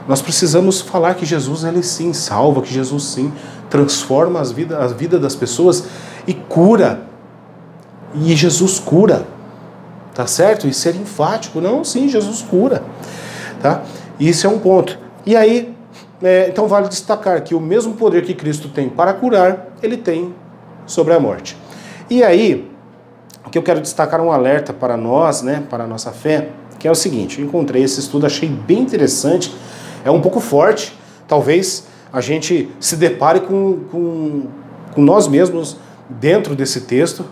nós precisamos falar que Jesus, ele sim salva, que Jesus sim transforma a vida das pessoas e cura. E Jesus cura, tá certo? E ser enfático, não, sim, Jesus cura, tá? Isso é um ponto. E aí, então vale destacar que o mesmo poder que Cristo tem para curar, ele tem sobre a morte. E aí, o que eu quero destacar um alerta para nós, né, para a nossa fé, que é o seguinte, eu encontrei esse estudo, achei bem interessante, é um pouco forte, talvez a gente se depare com nós mesmos dentro desse texto,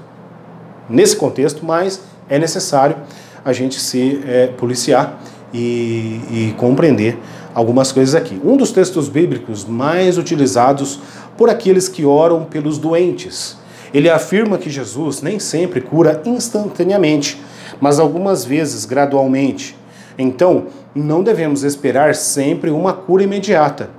nesse contexto, mas é necessário a gente se policiar e compreender algumas coisas aqui. Um dos textos bíblicos mais utilizados por aqueles que oram pelos doentes. Ele afirma que Jesus nem sempre cura instantaneamente, mas algumas vezes gradualmente. Então, não devemos esperar sempre uma cura imediata.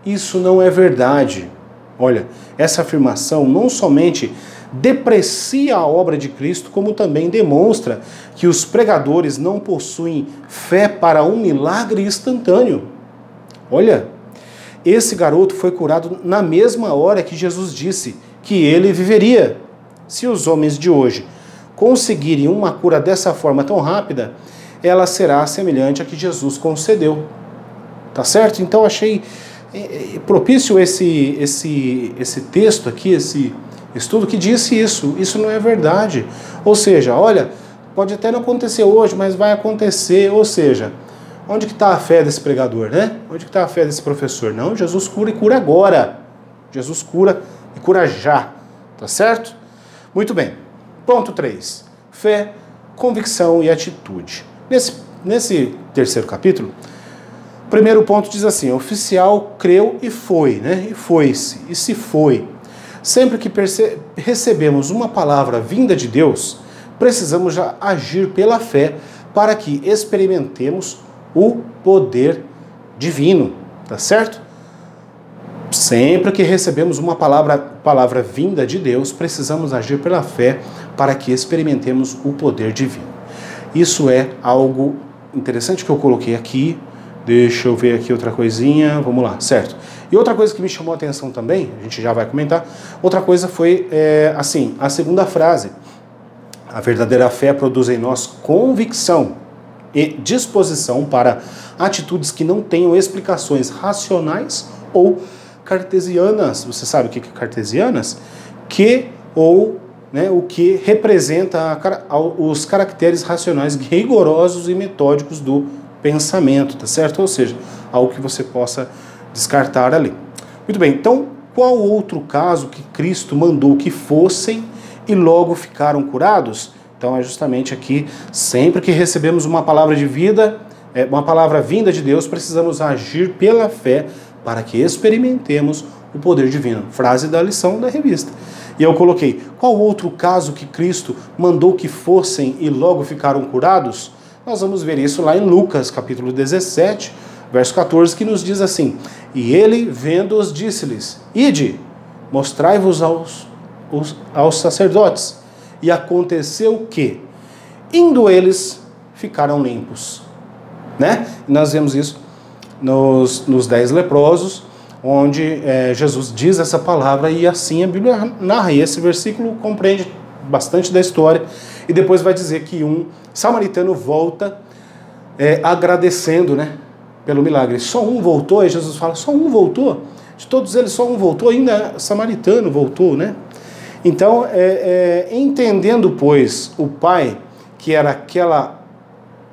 Isso não é verdade. Olha, essa afirmação não somente deprecia a obra de Cristo, como também demonstra que os pregadores não possuem fé para um milagre instantâneo. Olha, esse garoto foi curado na mesma hora que Jesus disse que ele viveria. Se os homens de hoje conseguirem uma cura dessa forma tão rápida, ela será semelhante à que Jesus concedeu. tá certo? Então achei propício esse texto aqui, esse estudo que disse isso. Isso não é verdade. Ou seja, olha, pode até não acontecer hoje, mas vai acontecer. Ou seja, onde que está a fé desse pregador, né? Onde que está a fé desse professor? Não, Jesus cura e cura agora. Jesus cura e cura já, tá certo? Muito bem. Ponto 3. Fé, convicção e atitude. Nesse terceiro capítulo, o primeiro ponto diz assim: o oficial creu e foi, né? E foi-se, e se foi. Sempre que recebemos uma palavra vinda de Deus, precisamos já agir pela fé para que experimentemos o poder divino, tá certo? Sempre que recebemos uma palavra vinda de Deus, precisamos agir pela fé para que experimentemos o poder divino. Isso é algo interessante que eu coloquei aqui. Deixa eu ver aqui outra coisinha, vamos lá, certo. E outra coisa que me chamou a atenção também, a gente já vai comentar, outra coisa foi, assim, a segunda frase. A verdadeira fé produz em nós convicção e disposição para atitudes que não tenham explicações racionais ou cartesianas. Você sabe o que é cartesianas? O que representa os caracteres racionais rigorosos e metódicos do pensamento, tá certo? Ou seja, algo que você possa descartar ali. Muito bem, então, qual outro caso que Cristo mandou que fossem e logo ficaram curados? Então é justamente aqui, sempre que recebemos uma palavra de vida, uma palavra vinda de Deus, precisamos agir pela fé para que experimentemos o poder divino. Frase da lição da revista. E eu coloquei, qual outro caso que Cristo mandou que fossem e logo ficaram curados? Nós vamos ver isso lá em Lucas, capítulo 17, verso 14, que nos diz assim: e ele, vendo-os, disse-lhes: ide, mostrai-vos aos sacerdotes. E aconteceu que, indo eles, ficaram limpos. Né? E nós vemos isso nos 10 leprosos, onde Jesus diz essa palavra e assim a Bíblia narra. E esse versículo compreende bastante da história. E depois vai dizer que um samaritano volta agradecendo, né, pelo milagre. Só um voltou, e Jesus fala, só um voltou? De todos eles, só um voltou, ainda samaritano voltou, né? Então, entendendo, pois, o Pai, que era aquela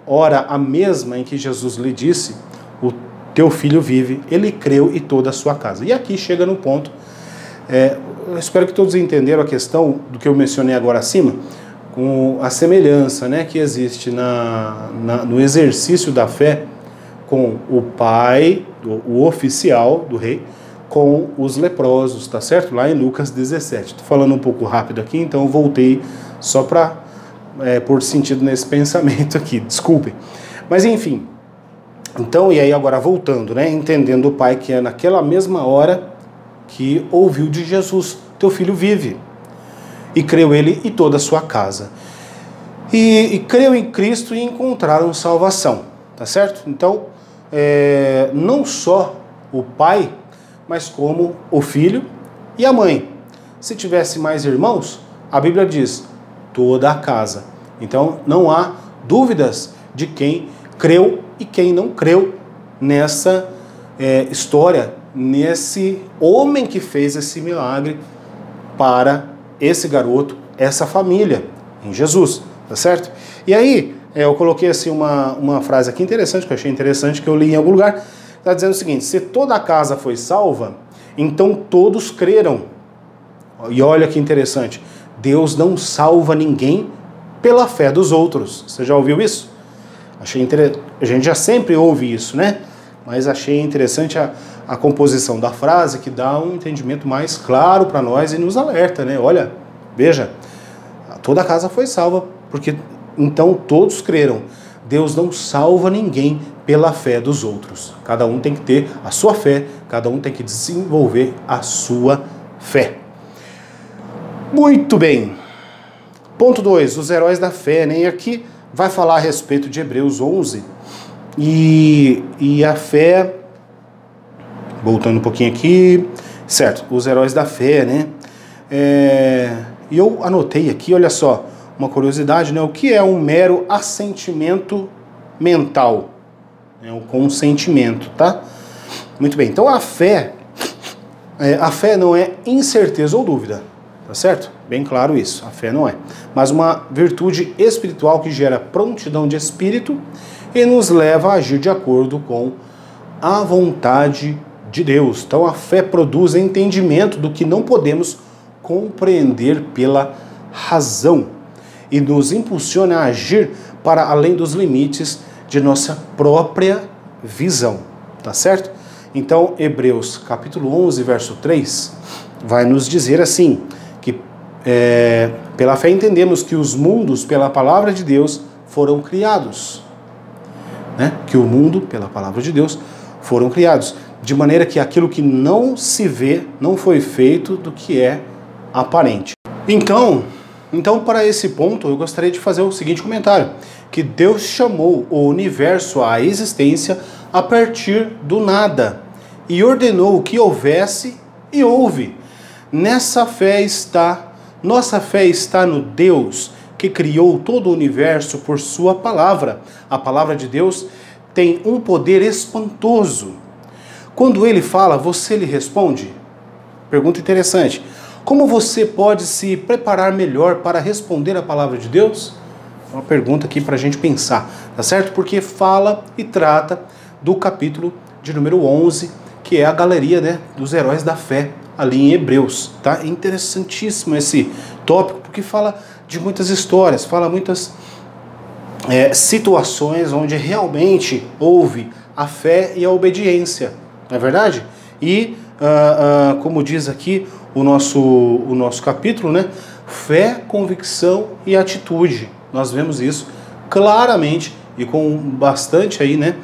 hora a mesma em que Jesus lhe disse, o teu filho vive, ele creu e toda a sua casa. E aqui chega no ponto, eu espero que todos entenderam a questão do que eu mencionei agora acima, com a semelhança, né, que existe no exercício da fé com o pai, o oficial do rei, com os leprosos, tá certo? Lá em Lucas 17. Estou falando um pouco rápido aqui, então eu voltei só para pôr sentido nesse pensamento aqui, desculpem. Mas enfim, então, e aí agora voltando, né, entendendo o pai que é naquela mesma hora que ouviu de Jesus, teu filho vive. E creu ele e toda a sua casa. E creu em Cristo e encontraram salvação, tá certo? Então, não só o pai, mas como o filho e a mãe. Se tivesse mais irmãos, a Bíblia diz, toda a casa. Então, não há dúvidas de quem creu e quem não creu nessa história, nesse homem que fez esse milagre para esse garoto, essa família, em Jesus, tá certo? E aí, eu coloquei assim uma frase aqui interessante, que eu achei interessante, que eu li em algum lugar, está dizendo o seguinte, se toda a casa foi salva, então todos creram. E olha que interessante, Deus não salva ninguém pela fé dos outros. Você já ouviu isso? Achei interessante. A gente já sempre ouve isso, né? Mas achei interessante a composição da frase, que dá um entendimento mais claro para nós e nos alerta, né? Olha, veja, toda a casa foi salva, porque então todos creram. Deus não salva ninguém pela fé dos outros. Cada um tem que ter a sua fé, cada um tem que desenvolver a sua fé. Muito bem. Ponto 2, os heróis da fé, né? E aqui vai falar a respeito de Hebreus 11. E a fé, voltando um pouquinho aqui, certo, os heróis da fé, né? E eu anotei aqui, olha só, uma curiosidade, né? O que é um mero assentimento mental? é o consentimento, tá? Muito bem, então a fé não é incerteza ou dúvida, tá certo? Bem claro isso, a fé não é. Mas uma virtude espiritual que gera prontidão de espírito e nos leva a agir de acordo com a vontade de Deus. Então a fé produz entendimento do que não podemos compreender pela razão e nos impulsiona a agir para além dos limites de nossa própria visão, tá certo? Então Hebreus capítulo 11, verso 3 vai nos dizer assim, que pela fé entendemos que os mundos pela palavra de Deus foram criados, né? Que o mundo pela palavra de Deus foram criados, de maneira que aquilo que não se vê não foi feito do que é aparente. Então, para esse ponto, eu gostaria de fazer o seguinte comentário, que Deus chamou o universo à existência a partir do nada e ordenou que houvesse e houve. Nossa fé está no Deus que criou todo o universo por sua palavra. A palavra de Deus tem um poder espantoso. Quando ele fala, você lhe responde? Pergunta interessante. Como você pode se preparar melhor para responder a palavra de Deus? É uma pergunta aqui para a gente pensar, tá certo? Porque fala e trata do capítulo de número 11, que é a galeria, né, dos heróis da fé, ali em Hebreus, tá? É interessantíssimo esse tópico, porque fala de muitas histórias, fala muitas situações onde realmente houve a fé e a obediência, não é verdade? E, como diz aqui o nosso capítulo, né? Fé, convicção e atitude. Nós vemos isso claramente e com bastante aí, né,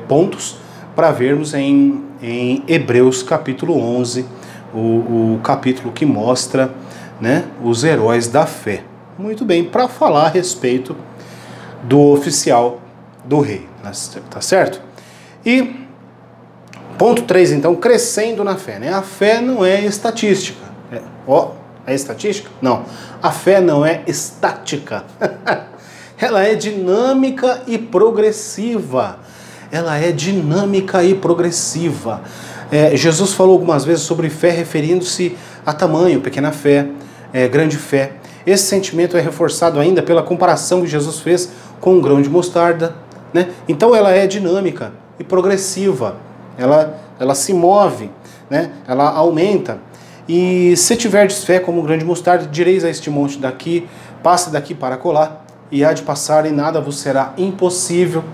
pontos para vermos em Hebreus capítulo 11, o capítulo que mostra, né, os heróis da fé. Muito bem, para falar a respeito do oficial do rei, tá certo? E ponto 3, então, crescendo na fé, né? A fé não é estatística. É estatística? Não. A fé não é estática. Ela é dinâmica e progressiva. Ela é dinâmica e progressiva. Jesus falou algumas vezes sobre fé referindo-se a tamanho, pequena fé, grande fé. Esse sentimento é reforçado ainda pela comparação que Jesus fez com um grão de mostarda, né? Então ela é dinâmica e progressiva. Ela se move, né? Ela aumenta. E se tiverdes fé como um grão de mostarda, direis a este monte daqui, passe daqui para colar, e há de passar e nada vos será impossível.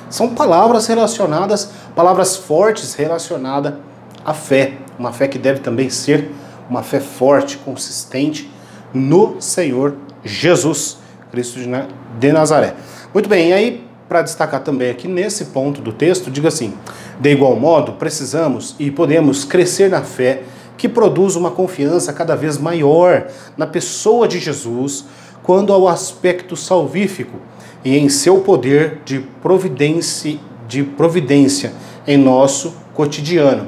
São palavras relacionadas, palavras fortes relacionadas à fé. Uma fé que deve também ser uma fé forte, consistente no Senhor Jesus Cristo de Nazaré. Muito bem, e aí, para destacar também aqui nesse ponto do texto, diga assim: de igual modo, precisamos e podemos crescer na fé que produz uma confiança cada vez maior na pessoa de Jesus quando ao aspecto salvífico e em seu poder de providência em nosso cotidiano,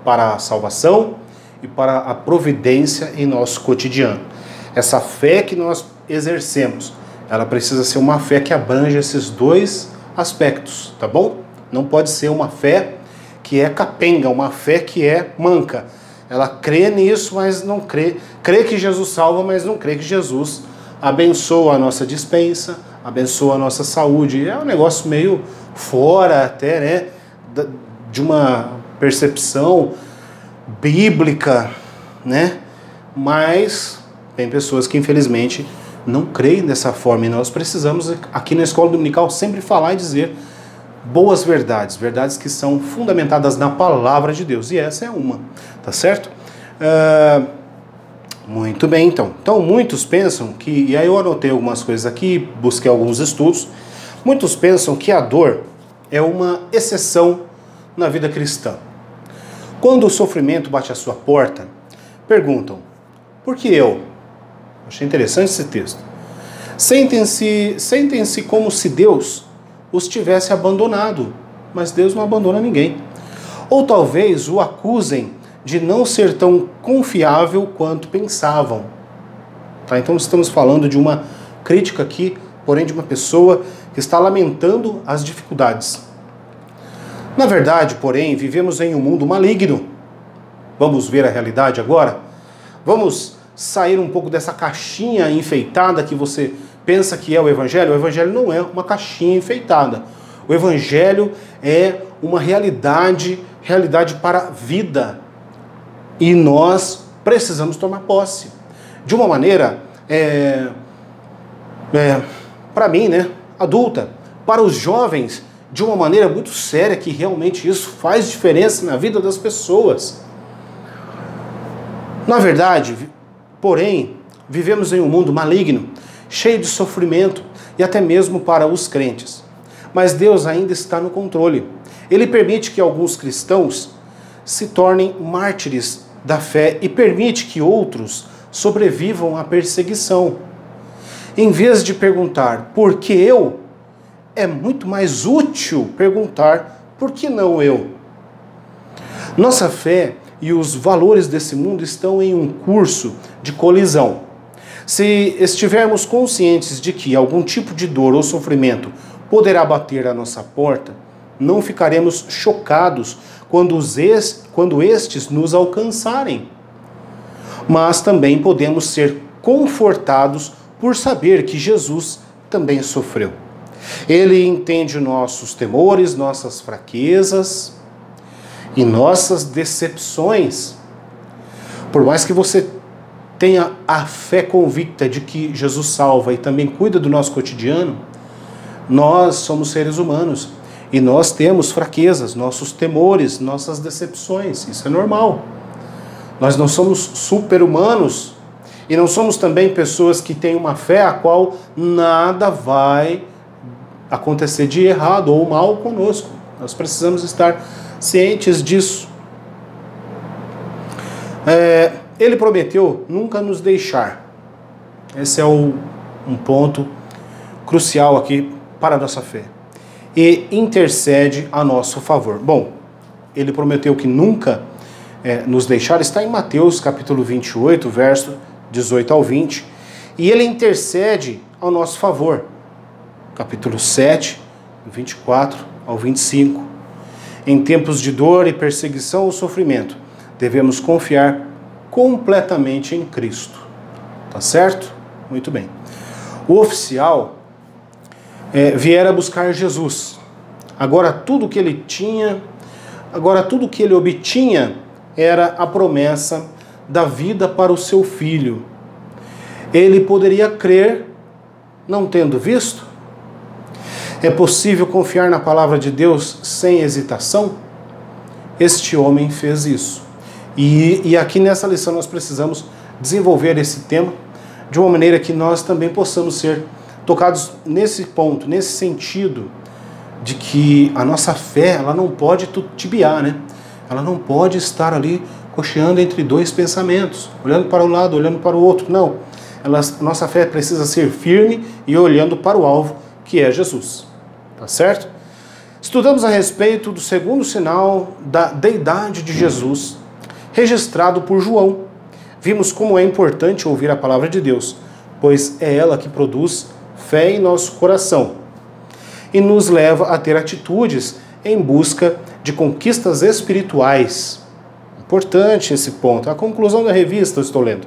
para a salvação e para a providência em nosso cotidiano. Essa fé que nós exercemos, ela precisa ser uma fé que abrange esses dois aspectos, tá bom? Não pode ser uma fé que é capenga, uma fé que é manca. Ela crê nisso, mas não crê. Crê que Jesus salva, mas não crê que Jesus abençoa a nossa despensa, abençoa a nossa saúde. É um negócio meio fora até, né, de uma percepção bíblica, né? Mas tem pessoas que infelizmente não creem dessa forma, e nós precisamos aqui na Escola Dominical sempre falar e dizer boas verdades, verdades que são fundamentadas na palavra de Deus, e essa é uma, tá certo? Muito bem, então. Então muitos pensam que, e aí eu anotei algumas coisas aqui, busquei alguns estudos, muitos pensam que a dor é uma exceção na vida cristã. Quando o sofrimento bate à sua porta, perguntam: por que eu? Achei interessante esse texto. Sentem-se como se Deus os tivesse abandonado, mas Deus não abandona ninguém. Ou talvez o acusem de não ser tão confiável quanto pensavam. Tá? Então estamos falando de uma crítica aqui porém de uma pessoa que está lamentando as dificuldades. Na verdade, porém, vivemos em um mundo maligno. Vamos ver a realidade agora? Vamos sair um pouco dessa caixinha enfeitada que você pensa que é o Evangelho? O Evangelho não é uma caixinha enfeitada. O Evangelho é uma realidade para a vida. E nós precisamos tomar posse. De uma maneira, para mim, né, adulta, para os jovens, de uma maneira muito séria, que realmente isso faz diferença na vida das pessoas. Na verdade, porém, vivemos em um mundo maligno, cheio de sofrimento, e até mesmo para os crentes. Mas Deus ainda está no controle. Ele permite que alguns cristãos se tornem mártires da fé e permite que outros sobrevivam à perseguição. Em vez de perguntar por que eu, é muito mais útil perguntar por que não eu. Nossa fé e os valores desse mundo estão em um curso de colisão. Se estivermos conscientes de que algum tipo de dor ou sofrimento poderá bater à nossa porta, não ficaremos chocados quando estes nos alcançarem. Mas também podemos ser confortados por saber que Jesus também sofreu. Ele entende nossos temores, nossas fraquezas e nossas decepções. Por mais que você tenha a fé convicta de que Jesus salva e também cuida do nosso cotidiano, nós somos seres humanos e nós temos fraquezas, nossos temores, nossas decepções. Isso é normal. Nós não somos super-humanos e não somos também pessoas que têm uma fé a qual nada vai acontecer de errado ou mal conosco. Nós precisamos estar cientes disso. Ele prometeu nunca nos deixar. Esse é um ponto crucial aqui para a nossa fé. E intercede a nosso favor. Bom, ele prometeu que nunca nos deixar, está em Mateus capítulo 28, verso 18 ao 20. E ele intercede ao nosso favor. Capítulo 7, 24 ao 25. Em tempos de dor e perseguição ou sofrimento, devemos confiar completamente em Cristo. Tá certo? Muito bem. O oficial viera buscar Jesus. Agora tudo que ele tinha, tudo que ele obtinha era a promessa da vida para o seu filho. Ele poderia crer, não tendo visto? É possível confiar na palavra de Deus sem hesitação? Este homem fez isso. E aqui nessa lição nós precisamos desenvolver esse tema de uma maneira que nós também possamos ser tocados nesse ponto, nesse sentido, de que a nossa fé, ela não pode titubear, né? Ela não pode estar ali cocheando entre dois pensamentos, olhando para um lado, olhando para o outro. Não. Nossa fé precisa ser firme e olhando para o alvo, que é Jesus. Tá certo? Estudamos a respeito do segundo sinal da deidade de Jesus, registrado por João. Vimos como é importante ouvir a palavra de Deus, pois é ela que produz fé em nosso coração e nos leva a ter atitudes em busca de conquistas espirituais. Importante esse ponto. A conclusão da revista eu estou lendo.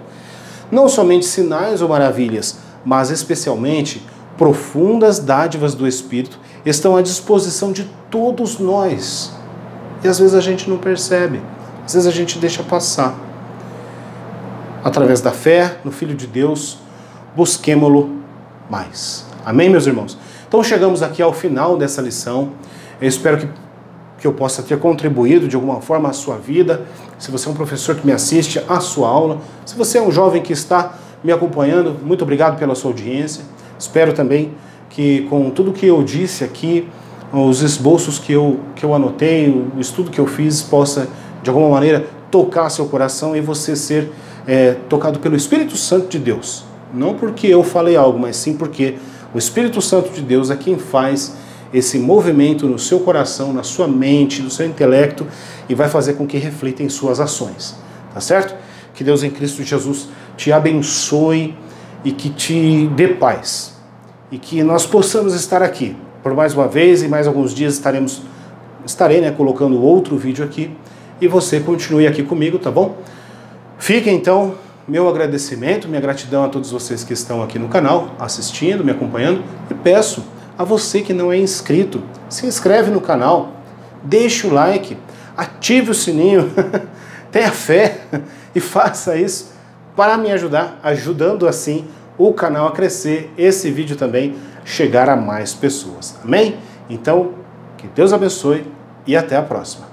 Não somente sinais ou maravilhas, mas especialmente profundas dádivas do Espírito estão à disposição de todos nós. E às vezes a gente não percebe, às vezes a gente deixa passar. Através da fé no Filho de Deus, busquemo-lo mais. Amém, meus irmãos? Então chegamos aqui ao final dessa lição. Eu espero que eu possa ter contribuído de alguma forma à sua vida. Se você é um professor que me assiste à sua aula, se você é um jovem que está me acompanhando, muito obrigado pela sua audiência. Espero também que com tudo que eu disse aqui, os esboços que eu anotei, o estudo que eu fiz, possa de alguma maneira tocar seu coração e você ser tocado pelo Espírito Santo de Deus. Não porque eu falei algo, mas sim porque o Espírito Santo de Deus é quem faz esse movimento no seu coração, na sua mente, no seu intelecto e vai fazer com que reflita em suas ações. Tá certo? Que Deus em Cristo Jesus te abençoe e que te dê paz. e que nós possamos estar aqui por mais uma vez, e mais alguns dias estarei, né, colocando outro vídeo aqui, e você continue aqui comigo, tá bom? Fica então meu agradecimento, minha gratidão a todos vocês que estão aqui no canal, assistindo, me acompanhando, e peço a você que não é inscrito, se inscreve no canal, deixe o like, ative o sininho, tenha fé e faça isso para me ajudar, ajudando assim o canal a crescer, esse vídeo também chegar a mais pessoas. Amém? Então, que Deus abençoe e até a próxima.